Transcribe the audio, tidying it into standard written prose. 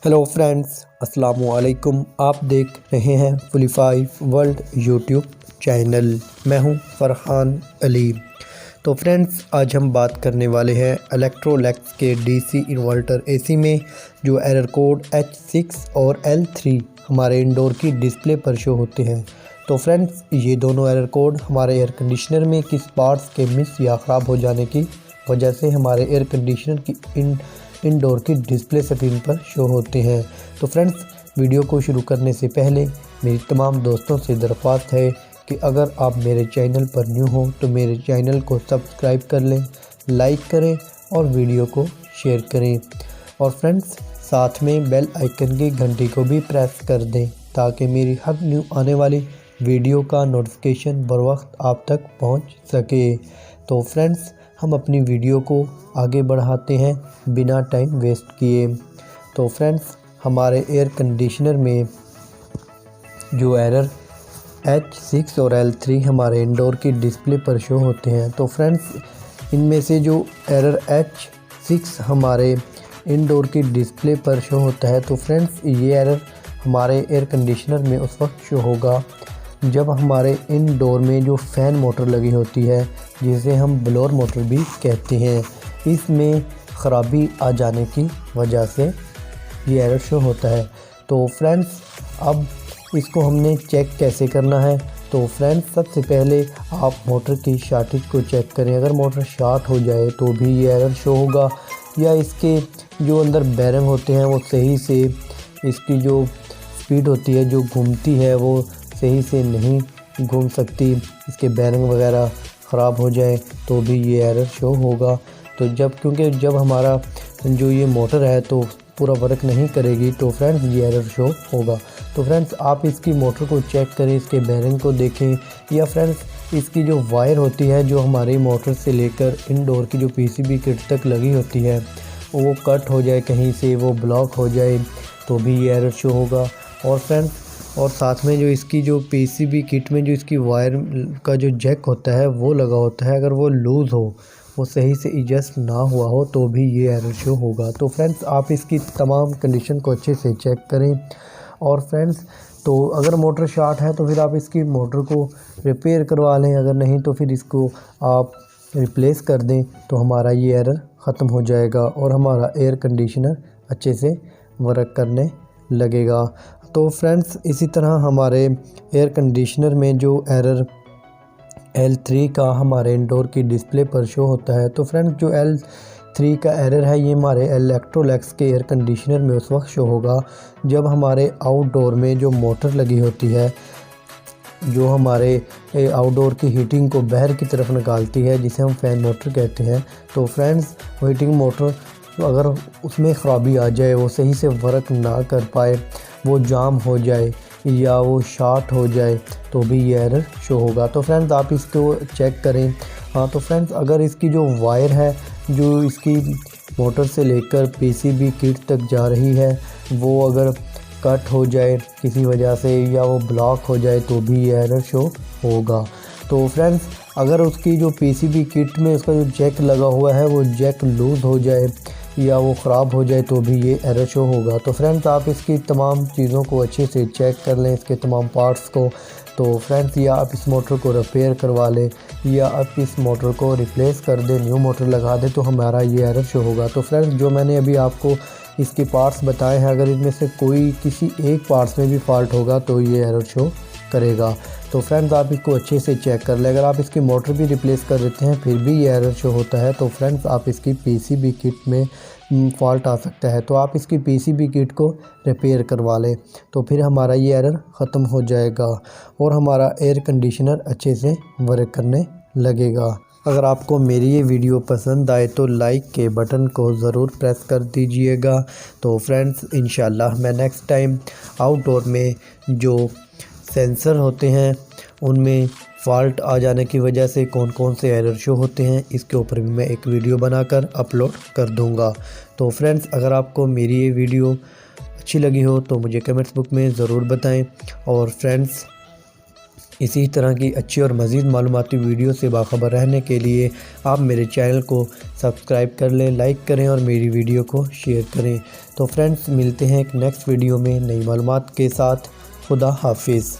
Hello friends, अस्सलाम वालेकुम। आप देख रहे हैं फुलीफाई वर्ल्ड यूट्यूब चैनल। मैं हूं फरहान अली। तो फ्रेंड्स, आज हम बात करने वाले हैं इलेक्ट्रोलैक्स के डीसी इन्वर्टर एसी में जो एरर कोड H6 और L3 हमारे इंडोर की डिस्प्ले पर शो होते हैं। तो फ्रेंड्स, ये दोनों एरर कोड हमारे एयर कंडीशनर में किस पार्ट्स के मिस या ख़राब हो जाने की वजह से हमारे एयर कंडीशनर की इंडोर की डिस्प्ले स्क्रीन पर शो होते हैं। तो फ्रेंड्स, वीडियो को शुरू करने से पहले मेरी तमाम दोस्तों से दरख्वास्त है कि अगर आप मेरे चैनल पर न्यू हो तो मेरे चैनल को सब्सक्राइब कर लें, लाइक करें और वीडियो को शेयर करें। और फ्रेंड्स, साथ में बेल आइकन की घंटी को भी प्रेस कर दें ताकि मेरी हर न्यू आने वाली वीडियो का नोटिफिकेशन बर वक्त आप तक पहुंच सके। तो फ्रेंड्स, हम अपनी वीडियो को आगे बढ़ाते हैं बिना टाइम वेस्ट किए। तो फ्रेंड्स, हमारे एयर कंडीशनर में जो एरर H6 और L3 हमारे इंडोर की डिस्प्ले पर शो होते हैं। तो फ्रेंड्स, इनमें से जो एरर H6 हमारे इंडोर की डिस्प्ले पर शो होता है, तो फ्रेंड्स ये एरर हमारे एयर कंडीशनर में उस वक्त शो होगा जब हमारे इंडोर में जो फ़ैन मोटर लगी होती है, जिसे हम ब्लोअर मोटर भी कहते हैं, इसमें ख़राबी आ जाने की वजह से ये एरर शो होता है। तो फ्रेंड्स, अब इसको हमने चेक कैसे करना है। तो फ्रेंड्स, सबसे पहले आप मोटर की शार्टेज को चेक करें। अगर मोटर शॉर्ट हो जाए तो भी ये एरर शो होगा, या इसके जो अंदर बैरिंग होते हैं वो सही से, इसकी जो स्पीड होती है जो घूमती है वो सही से नहीं घूम सकती, इसके बैरिंग वगैरह ख़राब हो जाए तो भी ये एरर शो होगा। तो क्योंकि जब हमारा जो ये मोटर है तो पूरा वर्क नहीं करेगी, तो फ्रेंड्स ये एरर शो होगा। तो फ्रेंड्स, आप इसकी मोटर को चेक करें, इसके बैरिंग को देखें, या फ्रेंड्स इसकी जो वायर होती है जो हमारी मोटर से लेकर इंडोर की जो PCB किट तक लगी होती है वो कट हो जाए, कहीं से वो ब्लॉक हो जाए तो भी ये एरर शो होगा। और फ्रेंड्स, और साथ में जो इसकी जो PCB किट में जो इसकी वायर का जो जैक होता है वो लगा होता है, अगर वो लूज़ हो, वो सही से एडजस्ट ना हुआ हो तो भी ये एरर शो होगा। तो फ्रेंड्स, आप इसकी तमाम कंडीशन को अच्छे से चेक करें। और फ्रेंड्स, तो अगर मोटर शॉर्ट है तो फिर आप इसकी मोटर को रिपेयर करवा लें, अगर नहीं तो फिर इसको आप रिप्लेस कर दें, तो हमारा ये एरर ख़त्म हो जाएगा और हमारा एयर कंडीशनर अच्छे से वर्क करने लगेगा। तो फ्रेंड्स, इसी तरह हमारे एयर कंडीशनर में जो एरर L3 का हमारे इंडोर की डिस्प्ले पर शो होता है, तो फ्रेंड्स जो L3 का एरर है ये हमारे इलेक्ट्रोलैक्स के एयर कंडीशनर में उस वक्त शो होगा जब हमारे आउटडोर में जो मोटर लगी होती है, जो हमारे आउटडोर की हीटिंग को बाहर की तरफ निकालती है, जिसे हम फ़ैन मोटर कहते हैं। तो फ्रेंड्स, हीटिंग मोटर अगर उसमें ख़राबी आ जाए, वो सही से वर्क ना कर पाए, वो जाम हो जाए या वो शॉर्ट हो जाए तो भी ये एरर शो होगा। तो फ्रेंड्स, आप इसको चेक करें। हाँ, तो फ्रेंड्स, अगर इसकी जो वायर है जो इसकी मोटर से लेकर PCB किट तक जा रही है वो अगर कट हो जाए किसी वजह से या वो ब्लॉक हो जाए तो भी ये एरर शो होगा। तो फ्रेंड्स, अगर उसकी जो PCB किट में उसका जो जैक लगा हुआ है वो जैक लूज़ हो जाए या वो ख़राब हो जाए तो भी ये एरर शो होगा। तो फ्रेंड्स, आप इसकी तमाम चीज़ों को अच्छे से चेक कर लें, इसके तमाम पार्ट्स को। तो फ्रेंड्स, या आप इस मोटर को रिपेयर करवा लें या आप इस मोटर को रिप्लेस कर दें, न्यू मोटर लगा दें, तो हमारा ये एरर शो होगा। तो फ्रेंड्स, जो मैंने अभी आपको इसके पार्ट्स बताए हैं, अगर इनमें से कोई किसी एक पार्ट्स में भी फॉल्ट होगा तो ये एरर शो करेगा। तो फ्रेंड्स, आप इसको अच्छे से चेक कर लें। अगर आप इसकी मोटर भी रिप्लेस कर देते हैं फिर भी ये एरर शो होता है, तो फ्रेंड्स आप इसकी PCB किट में फॉल्ट आ सकता है, तो आप इसकी PCB किट को रिपेयर करवा लें, तो फिर हमारा ये एरर ख़त्म हो जाएगा और हमारा एयर कंडीशनर अच्छे से वर्क करने लगेगा। अगर आपको मेरी ये वीडियो पसंद आए तो लाइक के बटन को ज़रूर प्रेस कर दीजिएगा। तो फ्रेंड्स, इंशाल्लाह मैं नेक्स्ट टाइम आउटडोर में जो सेंसर होते हैं उनमें फ़ॉल्ट आ जाने की वजह से कौन कौन से एरर शो होते हैं, इसके ऊपर भी मैं एक वीडियो बनाकर अपलोड कर दूंगा। तो फ्रेंड्स, अगर आपको मेरी ये वीडियो अच्छी लगी हो तो मुझे कमेंट्स बुक में ज़रूर बताएं। और फ्रेंड्स, इसी तरह की अच्छी और मज़ीद मालूमाती वीडियो से बाखबर रहने के लिए आप मेरे चैनल को सब्सक्राइब कर लें, लाइक करें और मेरी वीडियो को शेयर करें। तो फ्रेंड्स, मिलते हैं एक नेक्स्ट वीडियो में नई मालूमात के साथ। खुदा हाफिज़।